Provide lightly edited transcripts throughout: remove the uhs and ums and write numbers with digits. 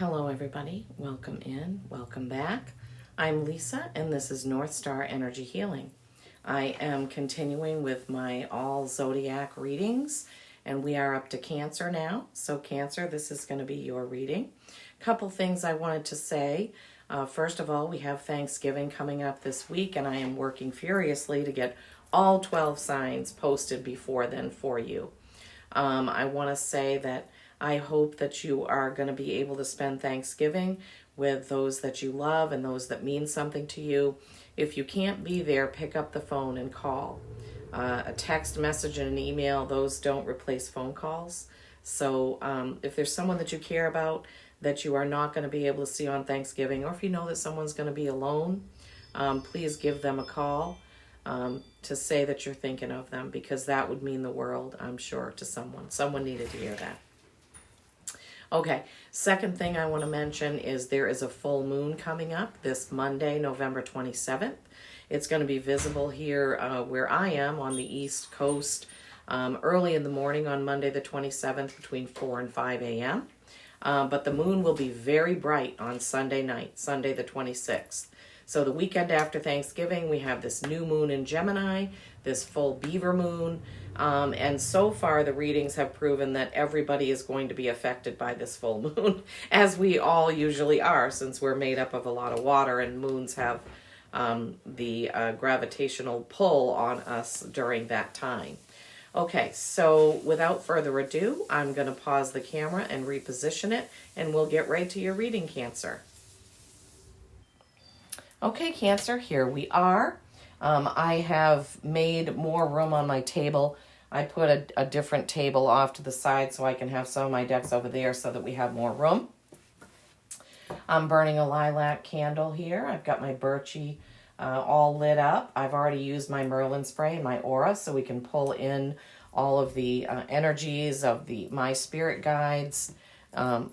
Hello everybody, welcome in, welcome back. I'm Lisa and this is North Star Energy Healing. I am continuing with my all zodiac readings and we are up to Cancer now. So Cancer, this is going to be your reading. Couple things I wanted to say. First of all, we have Thanksgiving coming up this week and I am working furiously to get all 12 signs posted before then for you. I want to say that I hope that you are going to be able to spend Thanksgiving with those that you love and those that mean something to you. If you can't be there, pick up the phone and call. A text message and an email, those don't replace phone calls. So if there's someone that you care about that you are not going to be able to see on Thanksgiving, or if you know that someone's going to be alone, please give them a call to say that you're thinking of them, because that would mean the world, I'm sure, to someone. Someone needed to hear that. Okay, second thing I want to mention is there is a full moon coming up this Monday, November 27th. It's going to be visible here where I am on the East Coast early in the morning on Monday the 27th between 4 and 5 a.m. But the moon will be very bright on Sunday night, Sunday the 26th. So the weekend after Thanksgiving, we have this new moon in Gemini, this full beaver moon, and so far the readings have proven that everybody is going to be affected by this full moon, as we all usually are, since we're made up of a lot of water and moons have the gravitational pull on us during that time. Okay, so without further ado, I'm going to pause the camera and reposition it, and we'll get right to your reading, Cancer. Okay, Cancer, here we are. I have made more room on my table. I put a different table off to the side so I can have some of my decks over there so that we have more room. I'm burning a lilac candle here. I've got my birchie all lit up. I've already used my Merlin spray and my aura so we can pull in all of the energies of my spirit guides,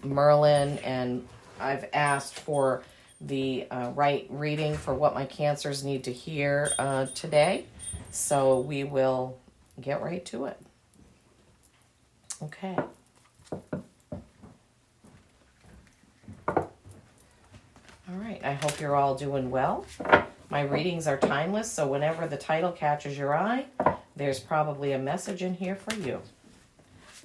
Merlin, and I've asked for the right reading for what my Cancers need to hear today. So we will get right to it. Okay. All right, I hope you're all doing well. My readings are timeless, so whenever the title catches your eye, there's probably a message in here for you.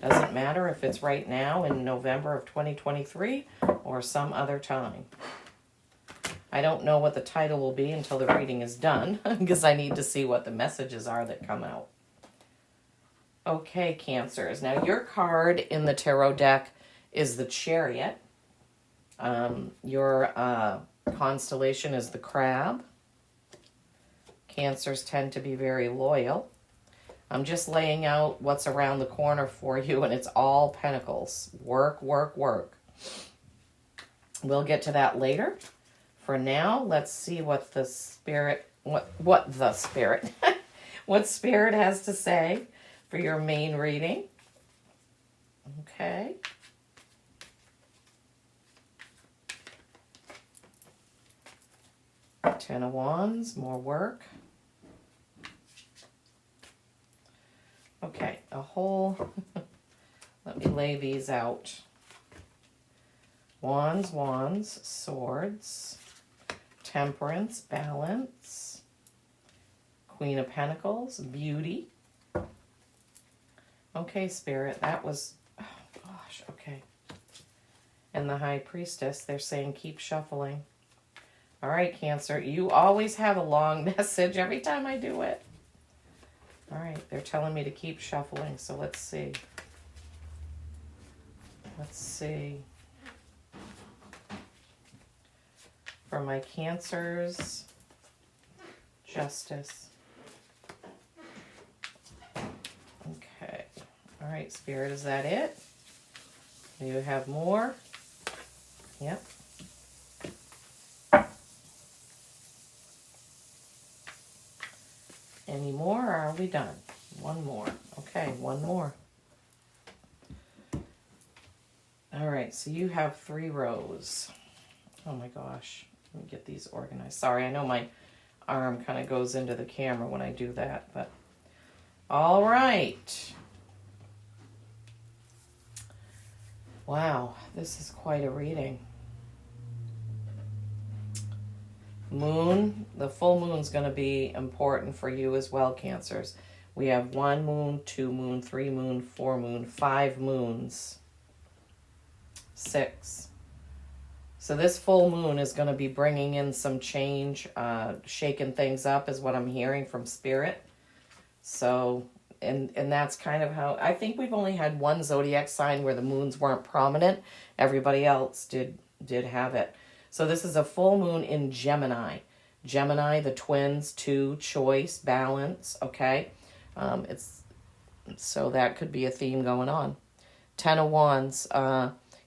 Doesn't matter if it's right now in November of 2023 or some other time. I don't know what the title will be until the reading is done, because I need to see what the messages are that come out. Okay, Cancers. Now, your card in the tarot deck is the Chariot. Your constellation is the Crab. Cancers tend to be very loyal. I'm just laying out what's around the corner for you, and it's all Pentacles. Work, work, work. We'll get to that later. For now, let's see what the spirit, what spirit has to say for your main reading. Okay. Ten of Wands, more work. Okay, let me lay these out. Wands, Wands, Swords, Temperance, Balance, Queen of Pentacles, Beauty. Okay, Spirit, that was, oh gosh, okay. And the High Priestess, they're saying keep shuffling. All right, Cancer, you always have a long message every time I do it. All right, they're telling me to keep shuffling, so let's see. Let's see. For my Cancers, Justice. Okay. All right, Spirit, is that it? Do you have more? Yep. Any more, or are we done? One more. Okay, one more. All right, so you have 3 rows. Oh my gosh. Let me get these organized. Sorry, I know my arm kind of goes into the camera when I do that, but all right. Wow, this is quite a reading. moon, the full moon's going to be important for you as well, Cancers. We have 1 moon, 2 moon, 3 moon, 4 moon, 5 moons, 6. So this full moon is going to be bringing in some change, shaking things up is what I'm hearing from Spirit. So, and that's kind of how, I think we've only had one zodiac sign where the moons weren't prominent. Everybody else did have it. So this is a full moon in Gemini. Gemini, the twins, 2, choice, balance, okay? So that could be a theme going on. 10 of Wands,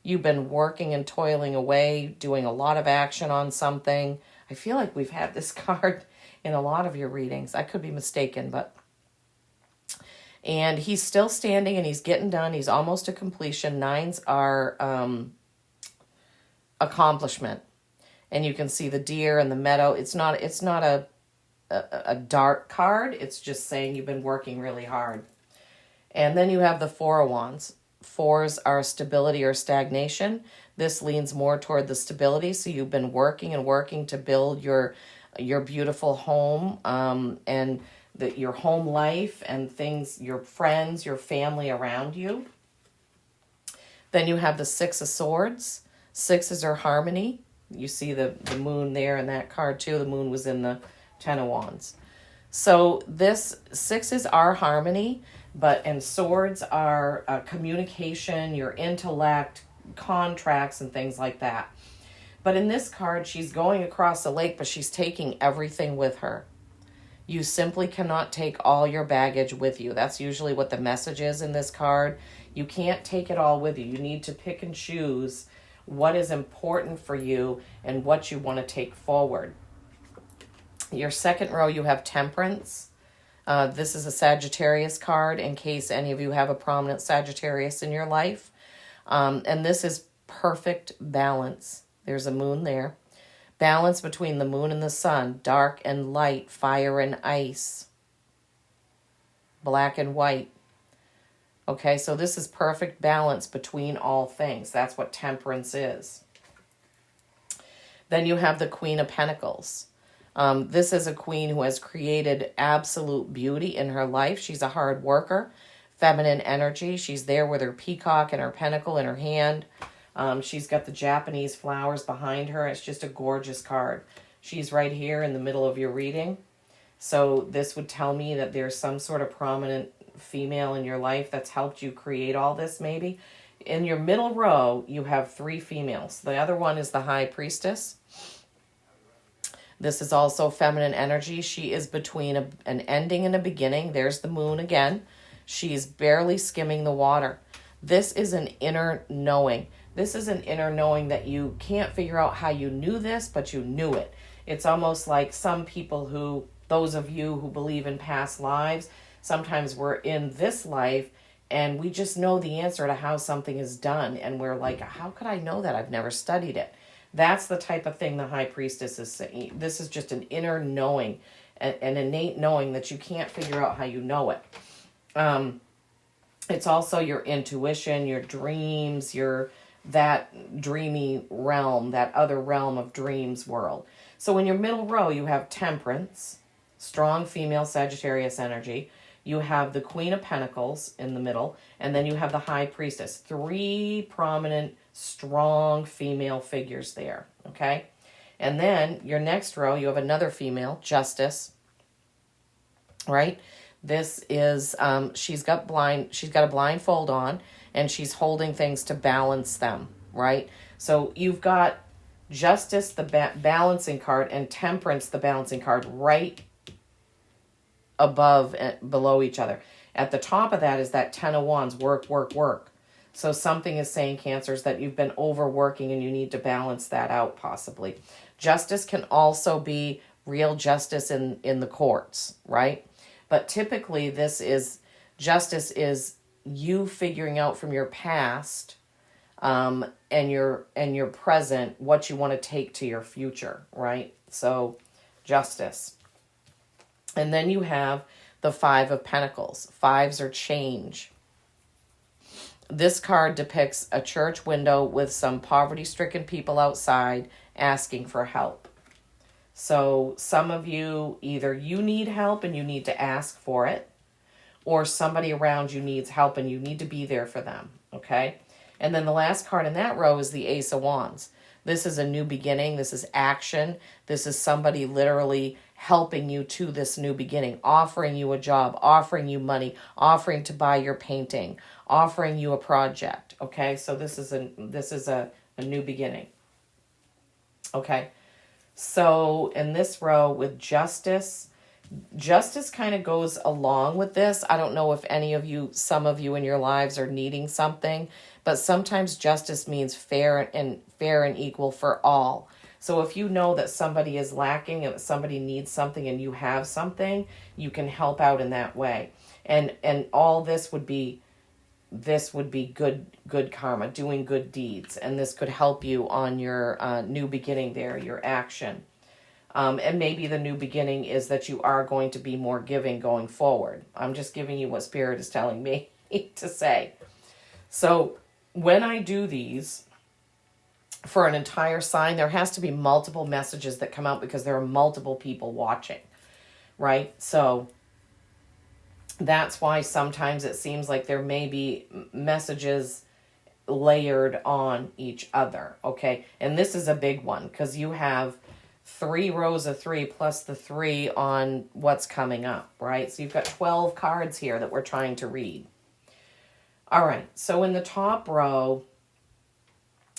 you've been working and toiling away, doing a lot of action on something. I feel like we've had this card in a lot of your readings. I could be mistaken, but... And he's still standing and he's getting done. He's almost to completion. 9s are accomplishment. And you can see the deer and the meadow. It's not a dark card. It's just saying you've been working really hard. And then you have the 4 of Wands. 4s are stability or stagnation. This leans more toward the stability. So you've been working and working to build your beautiful home, and your home life and things, your friends, your family around you. Then you have the 6 of Swords. 6s are harmony. You see the moon there in that card too. The moon was in the 10 of Wands. So this 6s are harmony, and swords are communication, your intellect, contracts, and things like that. But in this card, she's going across the lake, but she's taking everything with her. You simply cannot take all your baggage with you. That's usually what the message is in this card. You can't take it all with you. You need to pick and choose what is important for you and what you want to take forward. Your second row, you have Temperance. This is a Sagittarius card in case any of you have a prominent Sagittarius in your life. And this is perfect balance. There's a moon there. Balance between the moon and the sun, dark and light, fire and ice, black and white. Okay, so this is perfect balance between all things. That's what Temperance is. Then you have the Queen of Pentacles. This is a queen who has created absolute beauty in her life. She's a hard worker, feminine energy. She's there with her peacock and her pentacle in her hand. She's got the Japanese flowers behind her. It's just a gorgeous card. She's right here in the middle of your reading. So this would tell me that there's some sort of prominent female in your life that's helped you create all this pen In your middle row, you have 3 females. The other one is the High Priestess. This is also feminine energy. She is between an ending and a beginning. There's the moon again. She's barely skimming the water. This is an inner knowing. This is an inner knowing that you can't figure out how you knew this, but you knew it. It's almost like some people those of you who believe in past lives, sometimes we're in this life and we just know the answer to how something is done. And we're like, how could I know that? I've never studied it. That's the type of thing the High Priestess is saying. This is just an inner knowing, an innate knowing that you can't figure out how you know it. It's also your intuition, your dreams, that dreamy realm, that other realm of dreams world. So in your middle row, you have Temperance, strong female Sagittarius energy. You have the Queen of Pentacles in the middle, and then you have the High Priestess. 3 prominent, strong female figures there, okay? And then your next row, you have another female, Justice, right? This is, she's got a blindfold on, and she's holding things to balance them, right? So you've got Justice, the balancing card, and Temperance, the balancing card, right above and below each other. At the top of that is that 10 of Wands, work, work, work. So something is saying, Cancers, that you've been overworking and you need to balance that out possibly. Justice can also be real justice in the courts, right? But typically justice is you figuring out from your past and your present what you want to take to your future, right? So justice. And then you have the 5 of Pentacles. 5s are change. This card depicts a church window with some poverty-stricken people outside asking for help. So some of you, either you need help and you need to ask for it, or somebody around you needs help and you need to be there for them, okay? And then the last card in that row is the Ace of Wands. This is a new beginning. This is action. This is somebody literally helping you to this new beginning, offering you a job, offering you money, offering to buy your painting, offering you a project, okay? So this is a new beginning, okay? So in this row with Justice kind of goes along with this. I don't know if some of you in your lives are needing something, but sometimes justice means fair and equal for all. So if you know that somebody is lacking and somebody needs something and you have something, you can help out in that way. And all this would be good karma, doing good deeds, and this could help you on your new beginning there, your action. And maybe the new beginning is that you are going to be more giving going forward. I'm just giving you what Spirit is telling me to say. So when I do these for an entire sign, there has to be multiple messages that come out because there are multiple people watching, right? So that's why sometimes it seems like there may be messages layered on each other, okay? And this is a big one because you have 3 rows of 3 plus the 3 on what's coming up, right? So you've got 12 cards here that we're trying to read. All right, so in the top row,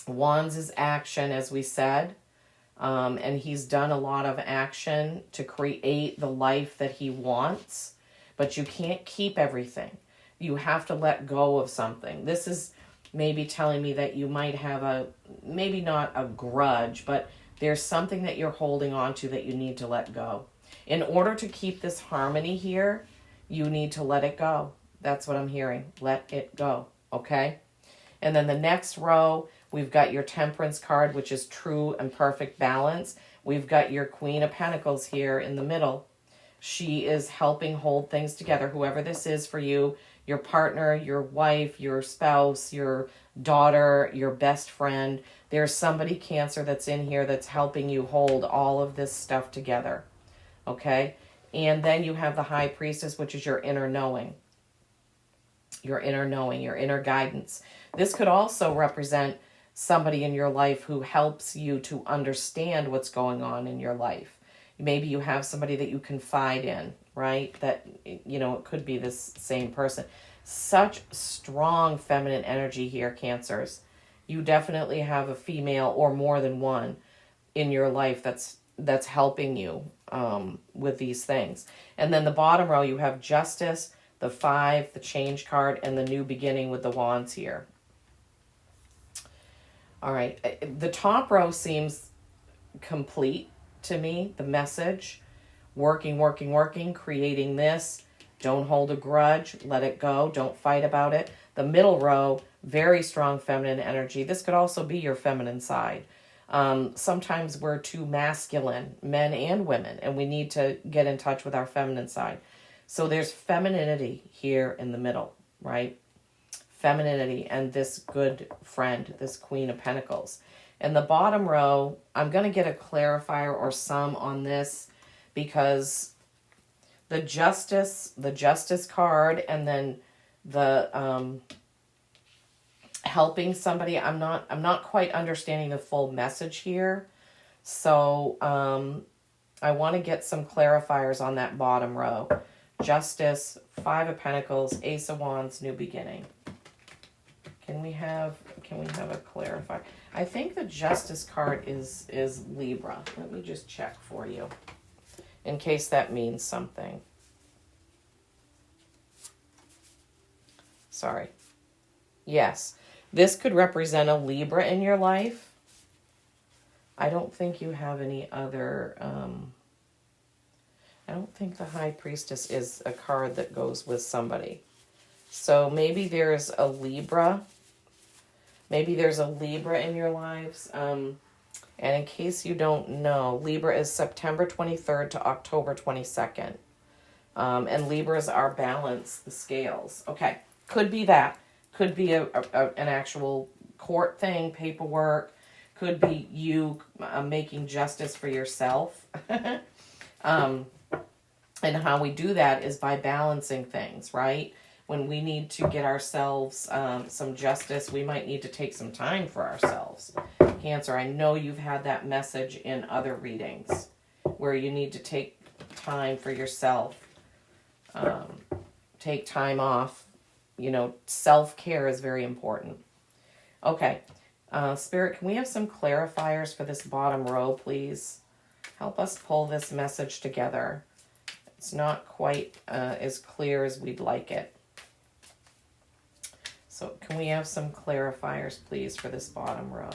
Wands is action, as we said, and he's done a lot of action to create the life that he wants, but you can't keep everything. You have to let go of something. This is maybe telling me that you might have maybe not a grudge, but there's something that you're holding on to that you need to let go. In order to keep this harmony here, you need to let it go. That's what I'm hearing. Let it go, okay? And then the next row, we've got your Temperance card, which is true and perfect balance. We've got your Queen of Pentacles here in the middle. She is helping hold things together. Whoever this is for you, your partner, your wife, your spouse, your daughter, your best friend. There's somebody, Cancer, that's in here that's helping you hold all of this stuff together, okay? And then you have the High Priestess, which is your inner knowing, your inner guidance. This could also represent somebody in your life who helps you to understand what's going on in your life. Maybe you have somebody that you confide in, right? That, it could be this same person. Such strong feminine energy here, Cancers. You definitely have a female or more than one in your life that's helping you with these things. And then the bottom row, you have Justice, the 5, the Change card, and the New Beginning with the Wands here. All right. The top row seems complete to me. The message, working, creating this. Don't hold a grudge. Let it go. Don't fight about it. The middle row, very strong feminine energy. This could also be your feminine side. Sometimes we're too masculine, men and women, and we need to get in touch with our feminine side. So there's femininity here in the middle, right? Femininity and this good friend, this Queen of Pentacles. And the bottom row, I'm going to get a clarifier or some on this because the Justice card and then the helping somebody, I'm not quite understanding the full message here. So I want to get some clarifiers on that bottom row. Justice, 5 of Pentacles, Ace of Wands, New Beginning. Can we have a clarifier? I think the Justice card is Libra. Let me just check for you in case that means something. Sorry. Yes. This could represent a Libra in your life. I don't think you have any other... I don't think the High Priestess is a card that goes with somebody. So maybe there's a Libra. Maybe there's a Libra in your lives. And in case you don't know, Libra is September 23rd to October 22nd. And Libras are balance, the scales. Okay, could be that. Could be an actual court thing, paperwork. could be you making justice for yourself. And how we do that is by balancing things, right? When we need to get ourselves some justice, we might need to take some time for ourselves. Cancer, I know you've had that message in other readings where you need to take time for yourself, take time off. You know, self-care is very important. Okay, Spirit, can we have some clarifiers for this bottom row, please? Help us pull this message together. It's not quite as clear as we'd like it. So can we have some clarifiers, please, for this bottom row?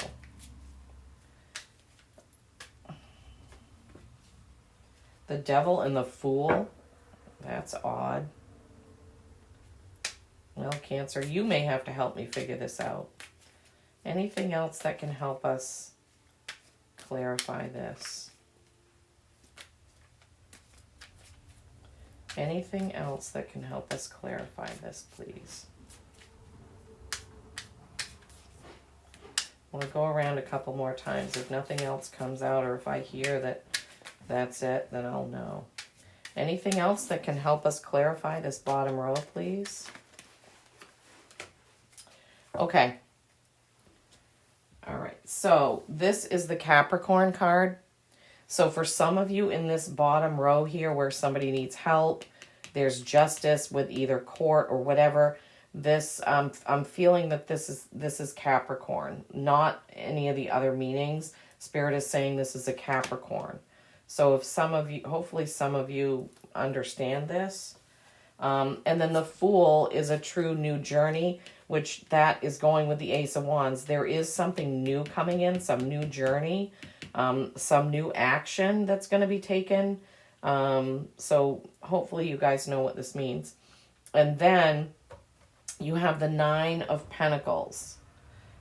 The Devil and the Fool. That's odd. Well, Cancer, you may have to help me figure this out. Anything else that can help us clarify this? Anything else that can help us clarify this, please? I want to go around a couple more times. If nothing else comes out, or if I hear that that's it, then I'll know. Anything else that can help us clarify this bottom row, please? Okay. All right. So this is the Capricorn card. So for some of you in this bottom row here where somebody needs help, there's justice with either court or whatever. This I'm feeling that this is Capricorn, not any of the other meanings. Spirit is saying this is a Capricorn. So if some of you, hopefully some of you understand this. And then the Fool is a true new journey, which that is going with the Ace of Wands. There is something new coming in, some new journey, some new action that's going to be taken. So hopefully you guys know what this means. And then you have the Nine of Pentacles.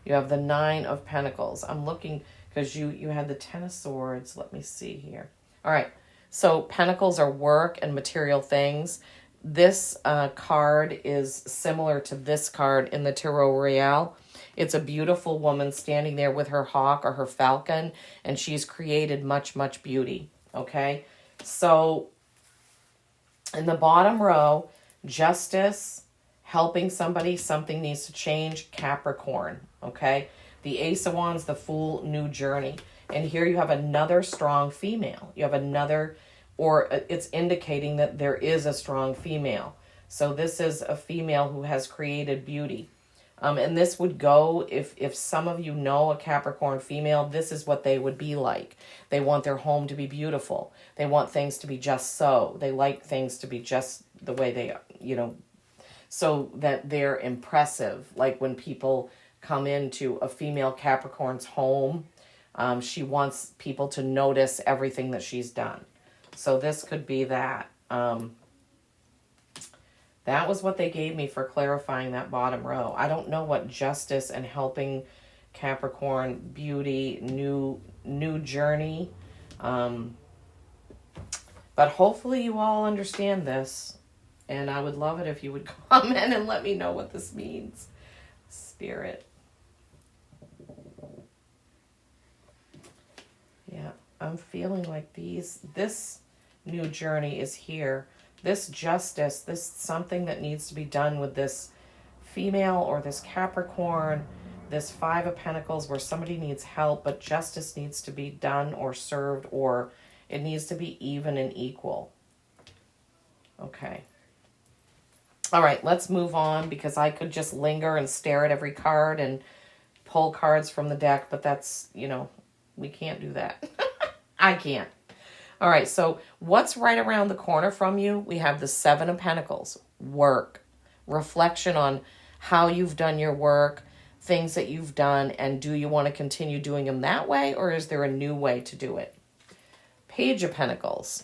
You have the Nine of Pentacles. I'm looking because you had the Ten of Swords. Let me see here. All right. So Pentacles are work and material things. This card is similar to this card in the Tarot Royale. It's a beautiful woman standing there with her hawk or her falcon, and she's created much, much beauty. Okay. So in the bottom row, justice, helping somebody, something needs to change, Capricorn. Okay. The Ace of Wands, the Fool, new journey. And here you have another strong female. You have another, or it's indicating that there is a strong female. So this is a female who has created beauty. And this would go, if some of you know a Capricorn female, this is what they would be like. They want their home to be beautiful. They want things to be just so. They like things to be just the way they are, you know, so that they're impressive. Like when people come into a female Capricorn's home, she wants people to notice everything that she's done. So this could be that. That was what they gave me for clarifying that bottom row. I don't know what justice and helping Capricorn, beauty, new journey. But hopefully you all understand this. And I would love it if you would comment and let me know what this means. Spirit. Yeah, I'm feeling like this new journey is here. This justice, this something that needs to be done with this female or this Capricorn, this Five of Pentacles where somebody needs help, but justice needs to be done or served, or it needs to be even and equal. Okay. All right, let's move on because I could just linger and stare at every card and pull cards from the deck, but that's, you know, we can't do that. I can't. All right, so what's right around the corner from you? We have the Seven of Pentacles, work, reflection on how you've done your work, things that you've done, and do you want to continue doing them that way, or is there a new way to do it? Page of Pentacles.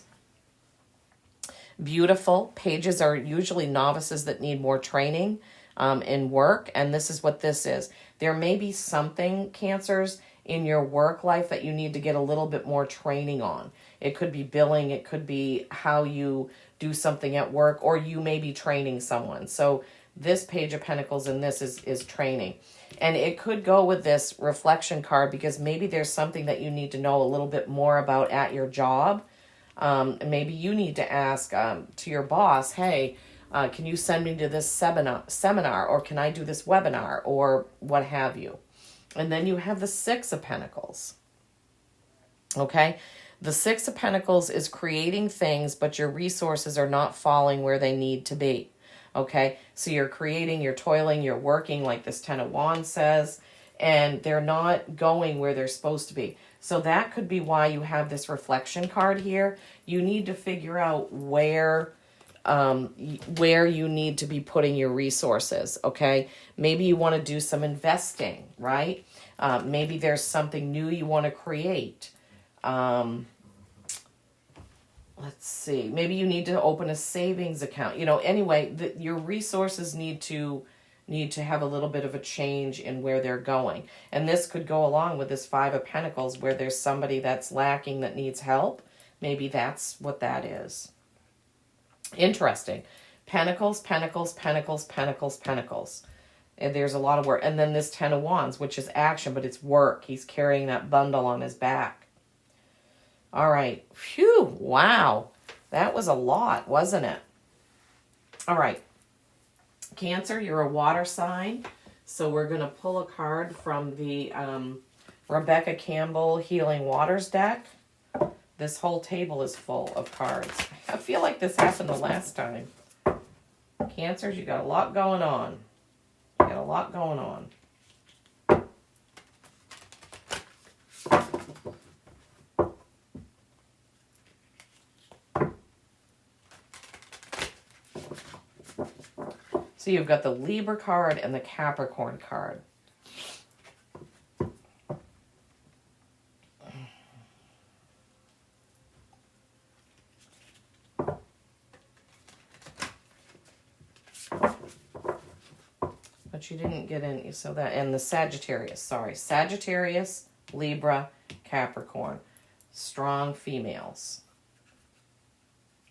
Beautiful. Pages are usually novices that need more training in work, and this is what this is. There may be something, Cancers, in your work life that you need to get a little bit more training on. It could be billing, it could be how you do something at work, or you may be training someone. So this Page of Pentacles and this is training. And it could go with this reflection card because maybe there's something that you need to know a little bit more about at your job. Maybe you need to ask to your boss, hey, can you send me to this seminar, or can I do this webinar, or what have you? And then you have the Six of Pentacles. Okay? The Six of Pentacles is creating things, but your resources are not falling where they need to be. Okay? So you're creating, you're toiling, you're working, like this Ten of Wands says, and they're not going where they're supposed to be. So that could be why you have this reflection card here. You need to figure out where you need to be putting your resources, okay? Maybe you want to do some investing, right? Maybe there's something new you want to create. Let's see. Maybe you need to open a savings account. Anyway, your resources need to have a little bit of a change in where they're going. And this could go along with this Five of Pentacles where there's somebody that's lacking that needs help. Maybe that's what that is. Interesting. Pentacles, Pentacles, Pentacles, Pentacles, Pentacles. And there's a lot of work. And then this Ten of Wands, which is action, but it's work. He's carrying that bundle on his back. All right. Phew. Wow. That was a lot, wasn't it? All right. Cancer, you're a water sign. So we're going to pull a card from the Rebecca Campbell Healing Waters deck. This whole table is full of cards. I feel like this happened the last time. Cancers, you got a lot going on. You got a lot going on. So you've got the Libra card and the Capricorn card. But you didn't get any, so that, and the Sagittarius, sorry. Sagittarius, Libra, Capricorn. Strong females.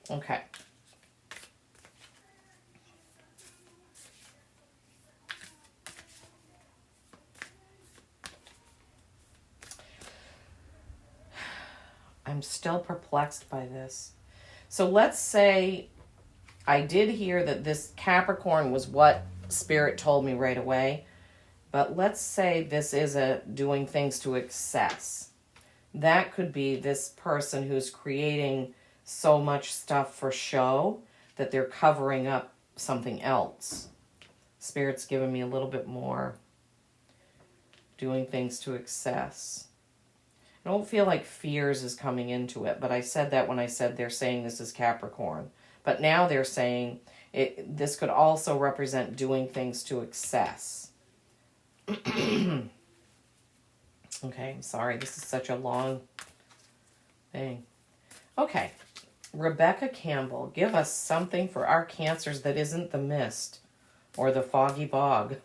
Okay. I'm still perplexed by this. So let's say I did hear that this Capricorn was what Spirit told me right away. But let's say this is a doing things to excess. That could be this person who's creating so much stuff for show that they're covering up something else. Spirit's giving me a little bit more doing things to excess. I don't feel like fears is coming into it, but I said that when I said they're saying this is Capricorn. But now they're saying this could also represent doing things to excess. Okay, I'm sorry. This is such a long thing. Okay, Rebecca Campbell, give us something for our cancers that isn't the mist or the foggy bog.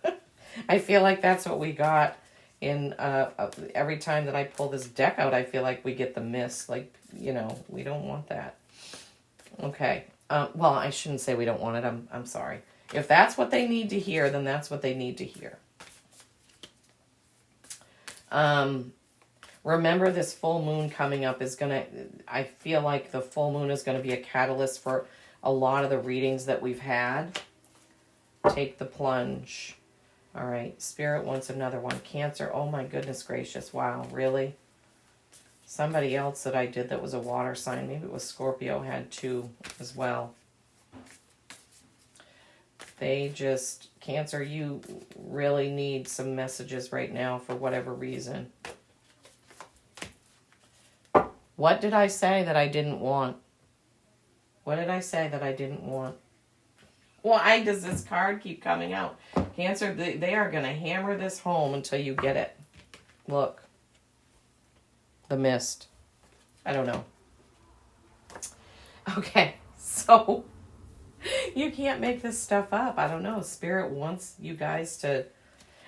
I feel like that's what we got in every time that I pull this deck out. I feel like we get the mist. Like, we don't want that. Okay. Well, I shouldn't say we don't want it. I'm sorry. If that's what they need to hear, then that's what they need to hear. Remember, this full moon coming up is I feel like the full moon is going to be a catalyst for a lot of the readings that we've had. Take the plunge. All right. Spirit wants another one. Cancer. Oh my goodness gracious. Wow. Really? Somebody else that I did that was a water sign, maybe it was Scorpio, had two as well. Cancer, you really need some messages right now for whatever reason. What did I say that I didn't want? What did I say that I didn't want? Why does this card keep coming out? Cancer, they are going to hammer this home until you get it. Look. The mist. I don't know. Okay, so you can't make this stuff up. I don't know. Spirit wants you guys to...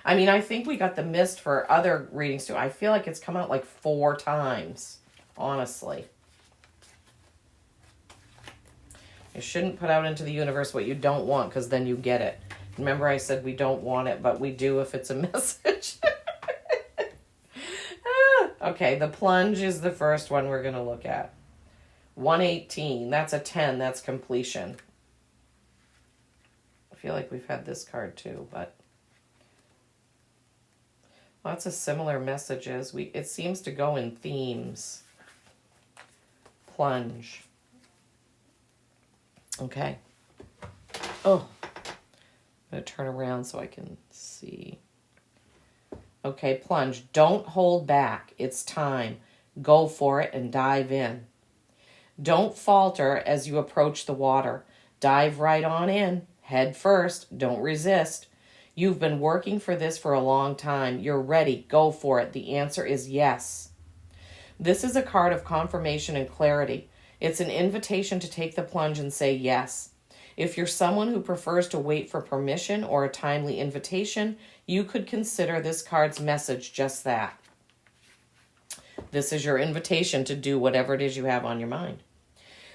I think we got the mist for other readings too. I feel like it's come out like 4 times, honestly. You shouldn't put out into the universe what you don't want, because then you get it. Remember I said we don't want it, but we do if it's a message. Okay, the plunge is the first one we're going to look at. 118, that's a 10, that's completion. I feel like we've had this card too, but lots of similar messages. It seems to go in themes. Plunge. Okay. Oh, I'm going to turn around so I can see. Okay, plunge. Don't hold back. It's time. Go for it and dive in. Don't falter as you approach the water. Dive right on in. Head first. Don't resist. You've been working for this for a long time. You're ready. Go for it. The answer is yes. This is a card of confirmation and clarity. It's an invitation to take the plunge and say yes. If you're someone who prefers to wait for permission or a timely invitation, you could consider this card's message just that. This is your invitation to do whatever it is you have on your mind.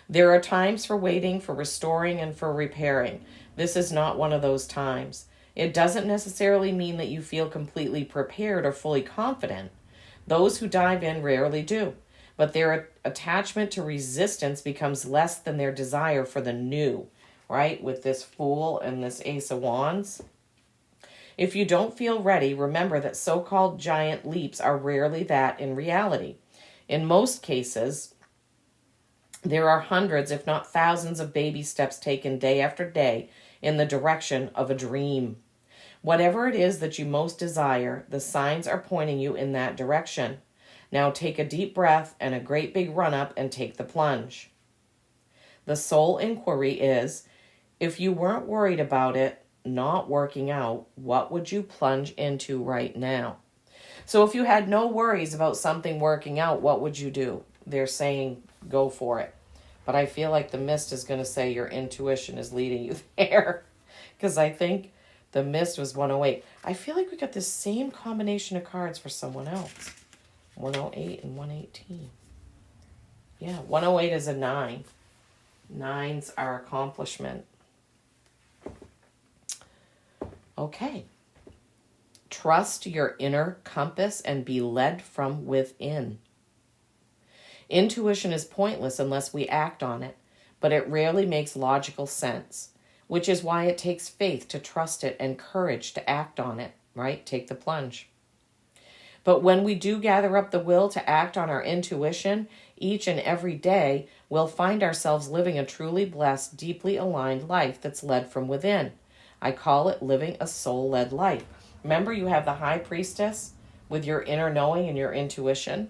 There are times for waiting, for restoring, and for repairing. This is not one of those times. It doesn't necessarily mean that you feel completely prepared or fully confident. Those who dive in rarely do, but their attachment to resistance becomes less than their desire for the new, right? With this Fool and this Ace of Wands. If you don't feel ready, remember that so-called giant leaps are rarely that in reality. In most cases, there are hundreds, if not thousands, of baby steps taken day after day in the direction of a dream. Whatever it is that you most desire, the signs are pointing you in that direction. Now take a deep breath and a great big run up and take the plunge. The soul inquiry is, if you weren't worried about it not working out, what would you plunge into right now? So if you had no worries about something working out, what would you do? They're saying go for it. But I feel like the mist is going to say your intuition is leading you there. Because I think the mist was 108. I feel like we got the same combination of cards for someone else. 108 and 118. Yeah, 108 is a 9. 9s are accomplishment. Okay. Trust your inner compass and be led from within. Intuition is pointless unless we act on it, but it rarely makes logical sense, which is why it takes faith to trust it and courage to act on it, right? Take the plunge. But when we do gather up the will to act on our intuition, each and every day, we'll find ourselves living a truly blessed, deeply aligned life that's led from within. I call it living a soul-led life. Remember, you have the High Priestess with your inner knowing and your intuition.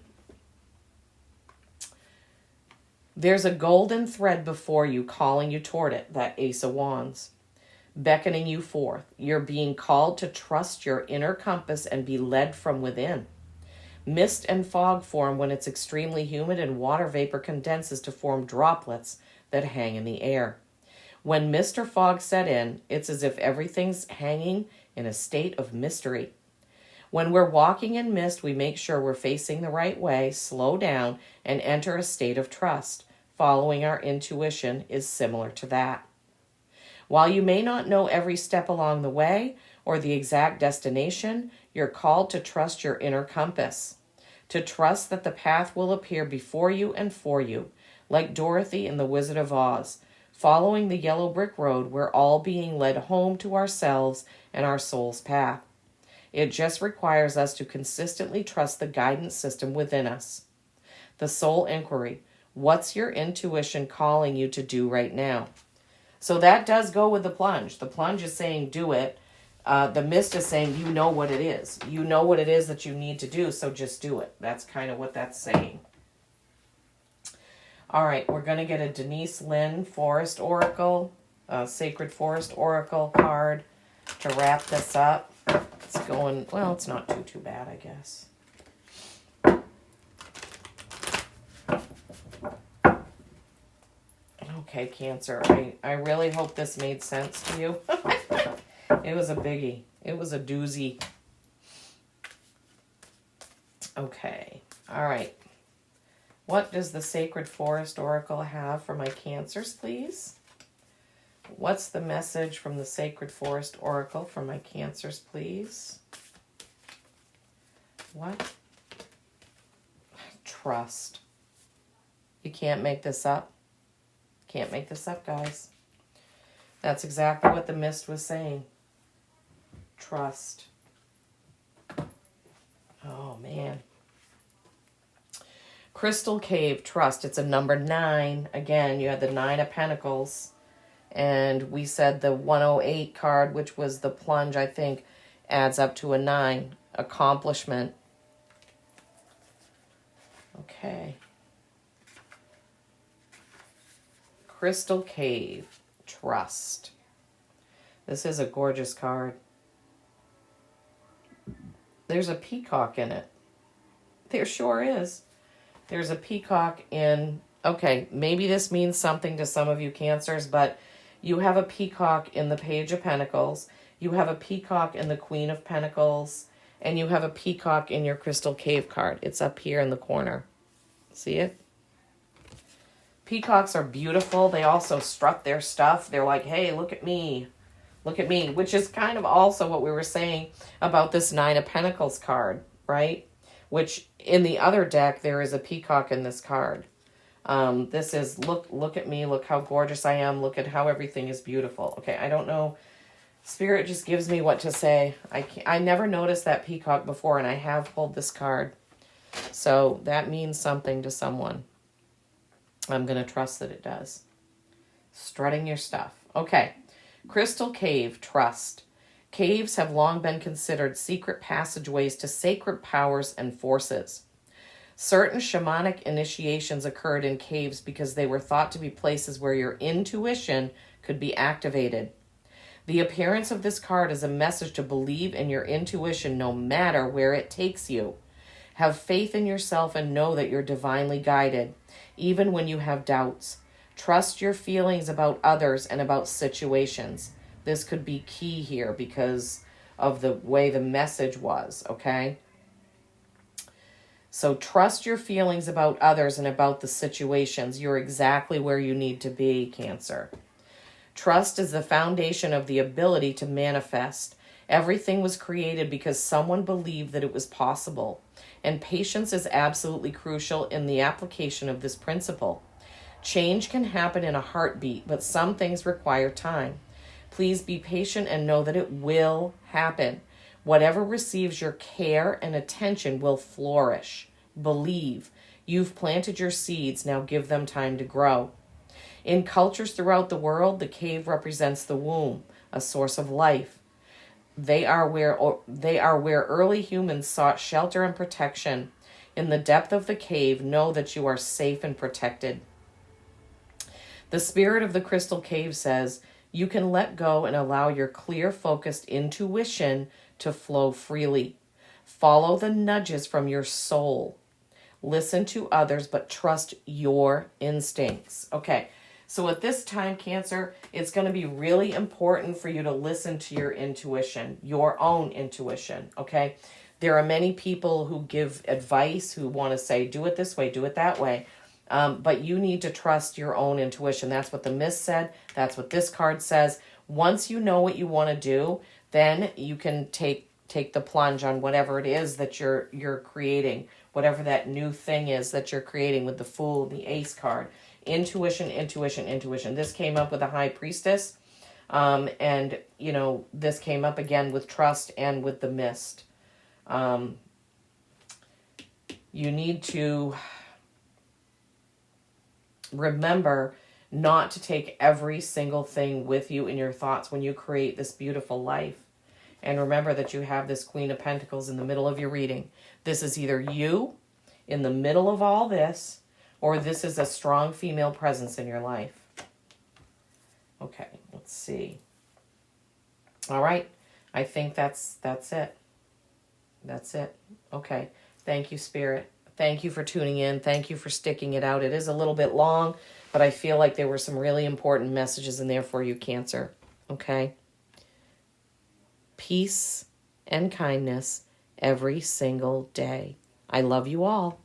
There's a golden thread before you calling you toward it, that Ace of Wands, beckoning you forth. You're being called to trust your inner compass and be led from within. Mist and fog form when it's extremely humid, and water vapor condenses to form droplets that hang in the air. When mist or fog set in, it's as if everything's hanging in a state of mystery. When we're walking in mist, we make sure we're facing the right way, slow down, and enter a state of trust. Following our intuition is similar to that. While you may not know every step along the way or the exact destination, you're called to trust your inner compass, to trust that the path will appear before you and for you, like Dorothy in The Wizard of Oz. Following the yellow brick road, we're all being led home to ourselves and our soul's path. It just requires us to consistently trust the guidance system within us. The soul inquiry. What's your intuition calling you to do right now? So that does go with the plunge. The plunge is saying do it. The mist is saying you know what it is. You know what it is that you need to do, so just do it. That's kind of what that's saying. All right, we're going to get a Denise Linn Forest Oracle, Sacred Forest Oracle card to wrap this up. It's going, well, it's not too bad, I guess. Okay, Cancer, I really hope this made sense to you. It was a biggie. It was a doozy. Okay, all right. What does the Sacred Forest Oracle have for my Cancers, please? What's the message from the Sacred Forest Oracle for my Cancers, please? What? Trust. You can't make this up. Can't make this up, guys. That's exactly what the mist was saying. Trust. Oh, man. Crystal Cave, trust. It's a number 9. Again, you had the 9 of Pentacles. And we said the 108 card, which was the plunge, I think, adds up to a 9. Accomplishment. Okay. Crystal Cave, trust. This is a gorgeous card. There's a peacock in it. There sure is. There's a peacock in... Okay, maybe this means something to some of you Cancers, but you have a peacock in the Page of Pentacles. You have a peacock in the Queen of Pentacles. And you have a peacock in your Crystal Cave card. It's up here in the corner. See it? Peacocks are beautiful. They also strut their stuff. They're like, hey, look at me. Look at me. Which is kind of also what we were saying about this 9 of Pentacles card, right? Which in the other deck, there is a peacock in this card. This is, look at me. Look how gorgeous I am. Look at how everything is beautiful. Okay, I don't know. Spirit just gives me what to say. I never noticed that peacock before, and I have pulled this card. So that means something to someone. I'm going to trust that it does. Strutting your stuff. Okay. Crystal Cave, trust. Caves have long been considered secret passageways to sacred powers and forces. Certain shamanic initiations occurred in caves because they were thought to be places where your intuition could be activated. The appearance of this card is a message to believe in your intuition no matter where it takes you. Have faith in yourself and know that you're divinely guided, even when you have doubts. Trust your feelings about others and about situations. This could be key here because of the way the message was, okay? So trust your feelings about others and about the situations. You're exactly where you need to be, Cancer. Trust is the foundation of the ability to manifest. Everything was created because someone believed that it was possible. And patience is absolutely crucial in the application of this principle. Change can happen in a heartbeat, but some things require time. Please be patient and know that it will happen. Whatever receives your care and attention will flourish. Believe. You've planted your seeds, now give them time to grow. In cultures throughout the world, the cave represents the womb, a source of life. They are where early humans sought shelter and protection. In the depth of the cave, know that you are safe and protected. The spirit of the Crystal Cave says, you can let go and allow your clear, focused intuition to flow freely. Follow the nudges from your soul. Listen to others, but trust your instincts. Okay, so at this time, Cancer, it's going to be really important for you to listen to your intuition, your own intuition, okay? There are many people who give advice, who want to say, do it this way, do it that way. But you need to trust your own intuition. That's what the mist said. That's what this card says. Once you know what you want to do, then you can take the plunge on whatever it is that you're creating, whatever that new thing is that you're creating with the Fool, the Ace card. Intuition, intuition, intuition. This came up with the High Priestess. And, you know, this came up again with Trust and with the Mist. You need to remember not to take every single thing with you in your thoughts when you create this beautiful life. And remember that you have this Queen of Pentacles in the middle of your reading. This is either you in the middle of all this, or this is a strong female presence in your life. Okay, let's see. All right, I think that's it. That's it. Okay, thank you, Spirit. Thank you for tuning in. Thank you for sticking it out. It is a little bit long, but I feel like there were some really important messages in there for you, Cancer. Okay? Peace and kindness every single day. I love you all.